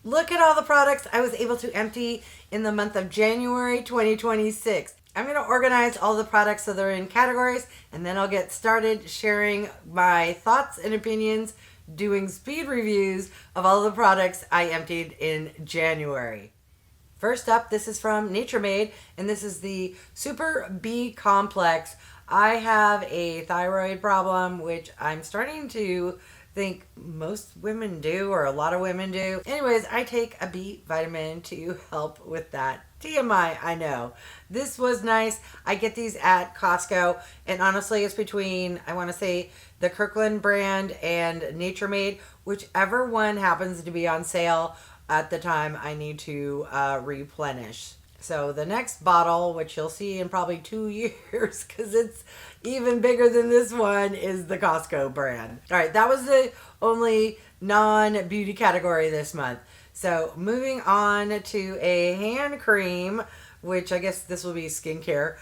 Look at all the products I was able to empty in the month of January 2026. I'm going to organize all the products so they're in categories, and then I'll get started sharing my thoughts and opinions, doing speed reviews of all the products I emptied in January. First up, this is from Nature Made, and this is the Super B Complex. I have a thyroid problem, which I'm starting to think most women do, or a lot of women do. Anyways, I take a B vitamin to help with that. TMI, I know. This was nice. I get these at Costco, and honestly, it's between, I want to say, the Kirkland brand and Nature Made, whichever one happens to be on sale at the time I need to replenish. So the next bottle, which you'll see in probably 2 years because it's even bigger than this one, is the Costco brand. All right, that was the only non-beauty category this month. So moving on to a hand cream, which I guess this will be skincare.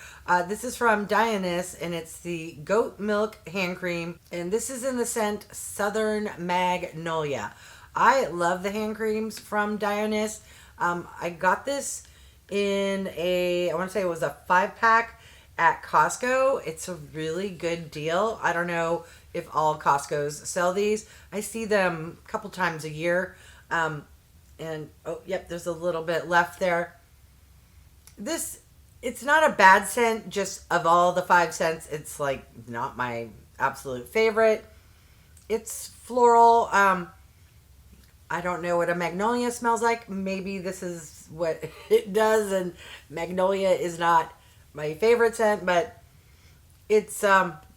This is from DIONIS, and it's the goat milk hand cream. And this is in the scent Southern Magnolia. I love the hand creams from DIONIS. I got this in I want to say it was a 5-pack at Costco. It's a really good deal. I don't know if all Costco's sell these. I see them a couple times a year. And, oh, yep, there's a little bit left there. It's not a bad scent, just of all the 5 scents, it's like not my absolute favorite. It's floral. I don't know what a magnolia smells like. Maybe this is what it does, and magnolia is not my favorite scent, but it's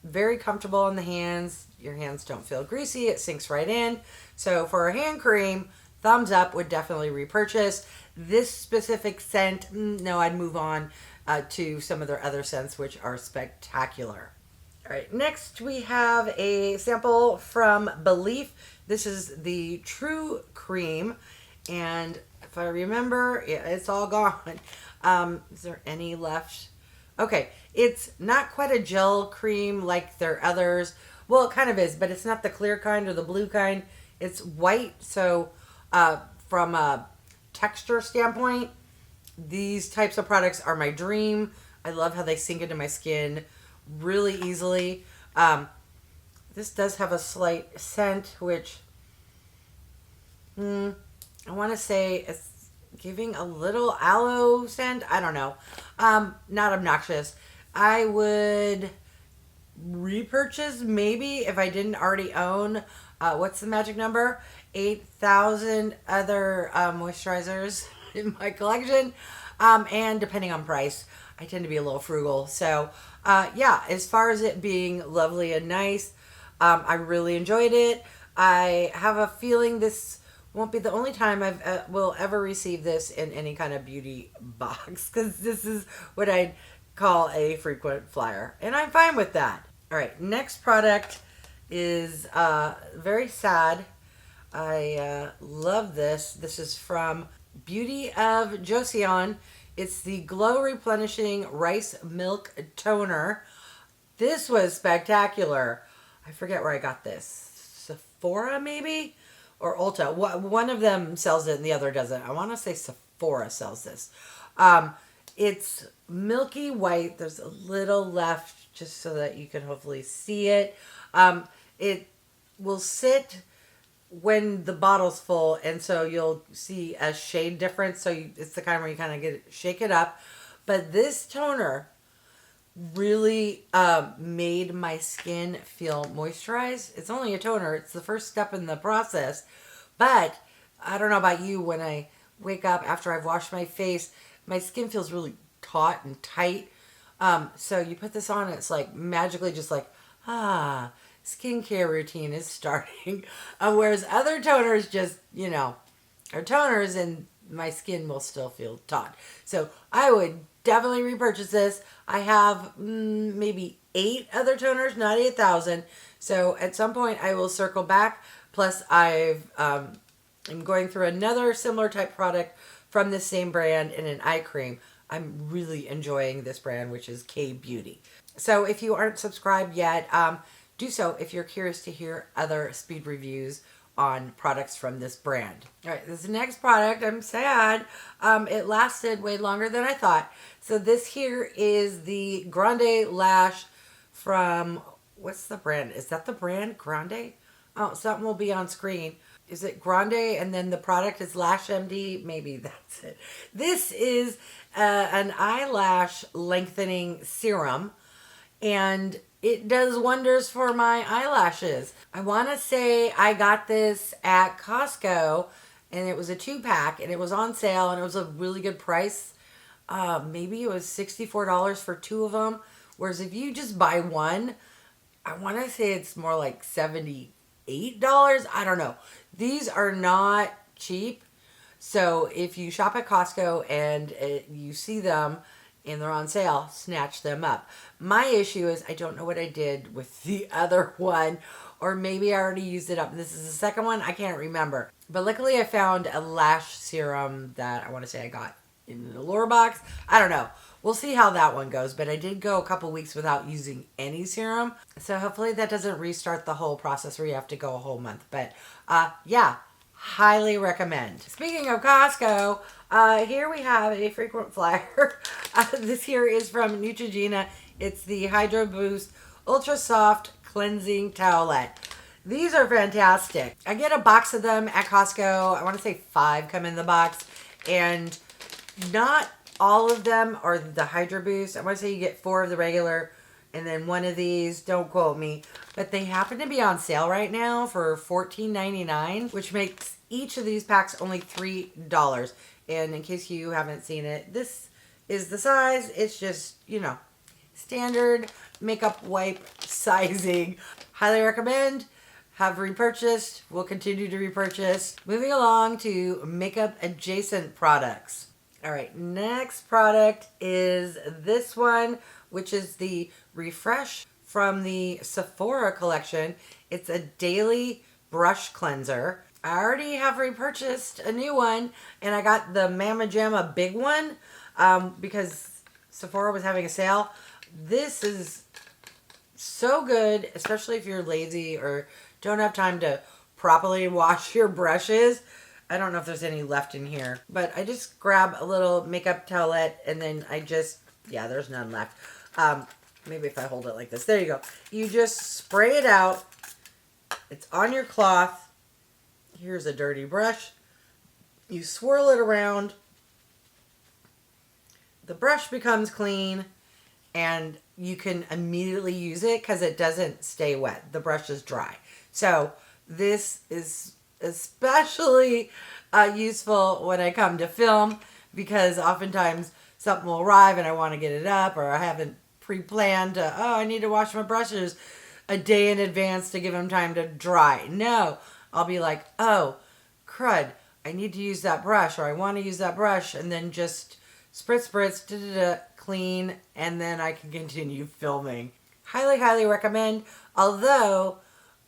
very comfortable in the hands. Your hands don't feel greasy. It sinks right in. So for a hand cream, thumbs up, would definitely repurchase. This specific scent, no, I'd move on to some of their other scents, which are spectacular. All right, next we have a sample from BELIF. This is the True Cream, and if I remember, yeah, it's all gone. Is there any left? Okay, it's not quite a gel cream like their others. Well, it kind of is, but it's not the clear kind or the blue kind. It's white, so from a texture standpoint, these types of products are my dream. I love how they sink into my skin really easily. This does have a slight scent, which I want to say it's giving a little aloe scent. I don't know. Not obnoxious. I would repurchase maybe if I didn't already own, what's the magic number? 8,000 other moisturizers in my collection. And depending on price, I tend to be a little frugal. So yeah, as far as it being lovely and nice, I really enjoyed it. I have a feeling this won't be the only time I will ever receive this in any kind of beauty box, because this is what I'd call a frequent flyer, and I'm fine with that. All right, next product is very sad. I love this. This is from Beauty of JOSEON. It's the Glow Replenishing Rice Milk Toner. This was spectacular. I forget where I got this. SEPHORA maybe? Or Ulta. One of them sells it and the other doesn't. I want to say SEPHORA sells this. It's milky white. There's a little left just so that you can hopefully see it. It will sit when the bottle's full, and so you'll see a shade difference. So it's the kind where you kind of shake it up. But this toner really made my skin feel moisturized. It's only a toner. It's the first step in the process. But I don't know about you, when I wake up after I've washed my face, my skin feels really taut and tight. So you put this on and it's like magically just like, skincare routine is starting. Whereas other toners just, are toners and my skin will still feel taut. So I would definitely repurchase this. I have maybe 8 other toners, not 8,000. So at some point I will circle back. Plus I'm going through another similar type product from the same brand in an eye cream. I'm really enjoying this brand, which is K-Beauty. So if you aren't subscribed yet, do so if you're curious to hear other speed reviews on products from this brand. All right, this next product, I'm sad. It lasted way longer than I thought. So this here is the Grande Lash from, what's the brand? Is that the brand, Grande? Oh, something will be on screen. Is it Grande and then the product is LashMD? Maybe that's it. This is an eyelash lengthening serum, and it does wonders for my eyelashes. I want to say I got this at Costco, and it was a 2-pack, and it was on sale, and it was a really good price. Maybe it was $64 for 2 of them, whereas if you just buy one, I want to say it's more like $78. I don't know. These are not cheap. So if you shop at Costco and you see them and they're on sale, snatch them up. My issue is I don't know what I did with the other one, or maybe I already used it up. This is the second one. I can't remember. But luckily I found a lash serum that I want to say I got in the Allure box. I don't know. We'll see how that one goes, but I did go a couple weeks without using any serum. So hopefully that doesn't restart the whole process where you have to go a whole month. But yeah, highly recommend. Speaking of Costco, here we have a frequent flyer. This here is from NEUTROGENA. It's the Hydro Boost Ultra Soft Cleansing Towelette. These are fantastic. I get a box of them at Costco. I want to say 5 come in the box, and not all of them are the Hydro Boost. I want to say you get 4 of the regular and then 1 of these. Don't quote me. But they happen to be on sale right now for $14.99, which makes each of these packs only $3. And in case you haven't seen it, this is the size. It's just, you know, standard makeup wipe sizing. Highly recommend. Have repurchased. Will continue to repurchase. Moving along to makeup adjacent products. All right, next product is this one, which is the Refresh from the SEPHORA collection. It's a daily brush cleanser. I already have repurchased a new one, and I got the Mama Jamma big one because SEPHORA was having a sale. This is so good, especially if you're lazy or don't have time to properly wash your brushes. I don't know if there's any left in here, but I just grab a little makeup towelette and then I just, yeah, there's none left. Maybe if I hold it like this, there you go. You just spray it out. It's on your cloth. Here's a dirty brush. You swirl it around. The brush becomes clean and you can immediately use it because it doesn't stay wet. The brush is dry. So this is especially useful when I come to film, because oftentimes something will arrive and I want to get it up, or I haven't pre-planned I need to wash my brushes a day in advance to give them time to dry. No, I'll be like, oh crud, I need to use that brush, or I want to use that brush, and then just spritz, clean, and then I can continue filming. Highly recommend. Although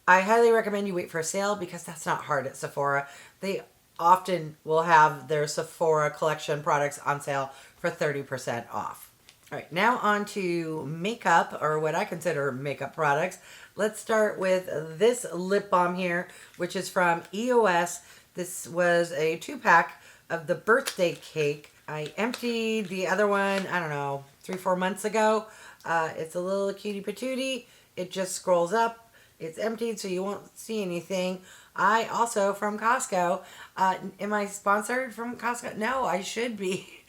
I highly recommend you wait for a sale, because that's not hard at Sephora. They often will have their Sephora collection products on sale for 30% off. All right, now on to makeup, or what I consider makeup products. Let's start with this lip balm here, which is from EOS. This was a 2-pack of the birthday cake. I emptied the other one, I don't know, 3-4 months ago. It's a little cutie patootie. It just scrolls up. It's emptied, so you won't see anything. I also, from Costco, am I sponsored from Costco? No, I should be.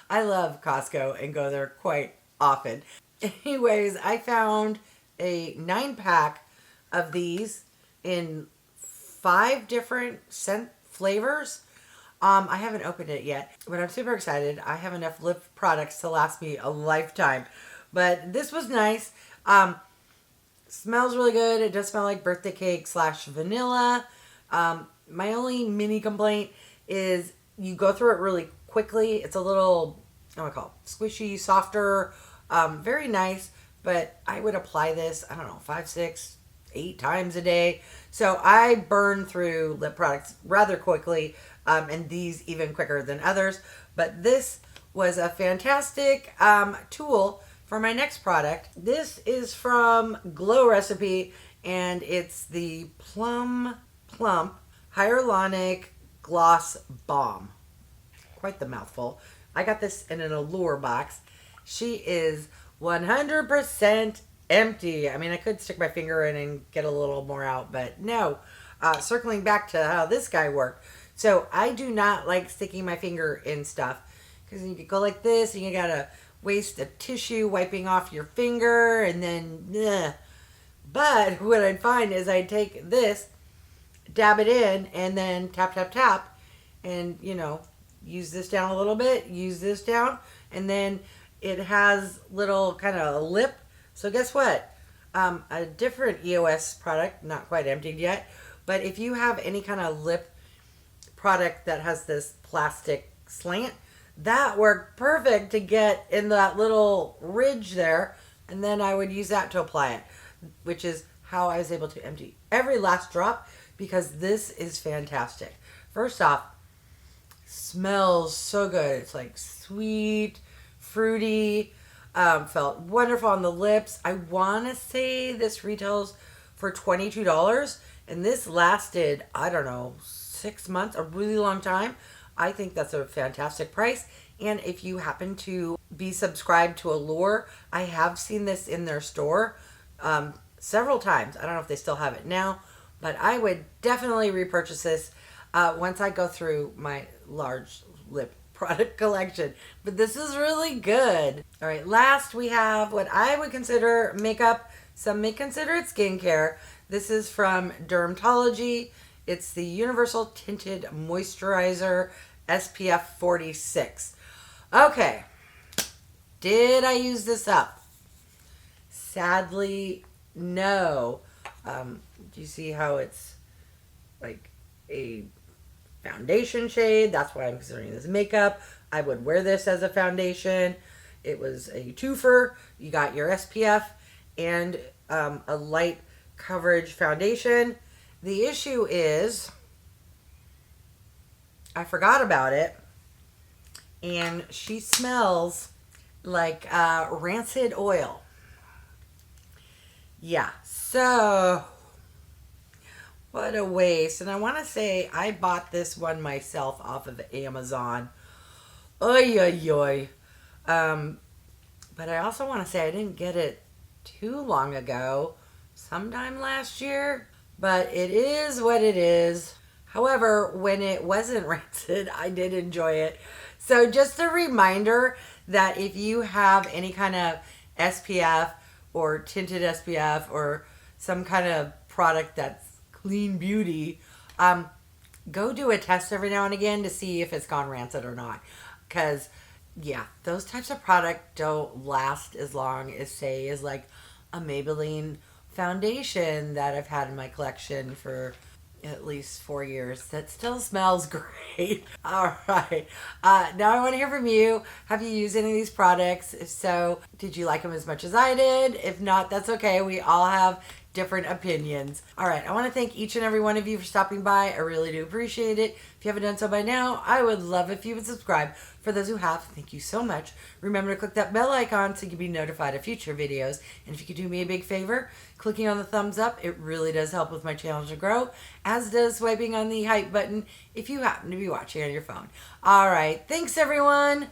I love Costco and go there quite often. Anyways, I found a 9-pack of these in 5 different scent flavors. I haven't opened it yet, but I'm super excited. I have enough lip products to last me a lifetime. But this was nice. Smells really good. It does smell like birthday cake / vanilla. My only mini complaint is you go through it really quickly. It's a little, what do I call it, squishy, softer, very nice, but I would apply this, I don't know, 5, 6, 8 times a day. So I burn through lip products rather quickly, and these even quicker than others. But this was a fantastic tool for my next product. This is from Glow Recipe, and it's the Plum Plump Hyaluronic Gloss Balm. Quite the mouthful. I got this in an Allure box. She is 100% empty. I mean, I could stick my finger in and get a little more out, but no. Circling back to how this guy worked. So I do not like sticking my finger in stuff because you could go like this and you gotta waste a tissue wiping off your finger and then, ugh. But what I'd find is I'd take this, dab it in, and then tap, tap, tap, and, you know, use this down a little bit, use this down, and then it has little kind of lip. So guess what? A different EOS product, not quite emptied yet, but if you have any kind of lip product that has this plastic slant, that worked perfect to get in that little ridge there, and then I would use that to apply it, which is how I was able to empty every last drop, because this is fantastic. First off, smells so good. It's like sweet, fruity, felt wonderful on the lips. I want to say this retails for $22, and this lasted, I don't know, 6 months, a really long time. I think that's a fantastic price. And if you happen to be subscribed to Allure, I have seen this in their store several times. I don't know if they still have it now, but I would definitely repurchase this once I go through my large lip product collection. But this is really good. All right, last we have what I would consider makeup. Some may consider it skincare. This is from DRMTLGY. It's the Universal Tinted Moisturizer SPF 46. Okay, did I use this up? Sadly, no. Do you see how it's like a foundation shade? That's why I'm considering this makeup. I would wear this as a foundation. It was a twofer. You got your SPF and a light coverage foundation. The issue is I forgot about it, and she smells like rancid oil. Yeah, so what a waste. And I want to say I bought this one myself off of Amazon. Oy, oy, oy. But I also want to say I didn't get it too long ago, sometime last year. But it is what it is. However, when it wasn't rancid, I did enjoy it. So just a reminder that if you have any kind of SPF or tinted SPF or some kind of product that's clean beauty, go do a test every now and again to see if it's gone rancid or not. Because, yeah, those types of product don't last as long as, say, as like a Maybelline foundation that I've had in my collection for at least 4 years that still smells great. All right. Now I want to hear from you. Have you used any of these products? If so, did you like them as much as I did? If not, that's okay. We all have different opinions. All right. I want to thank each and every one of you for stopping by. I really do appreciate it. If you haven't done so by now, I would love if you would subscribe. For those who have, thank you so much. Remember to click that bell icon so you can be notified of future videos. And if you could do me a big favor, clicking on the thumbs up, it really does help with my channel to grow, as does swiping on the hype button if you happen to be watching on your phone. All right. Thanks, everyone.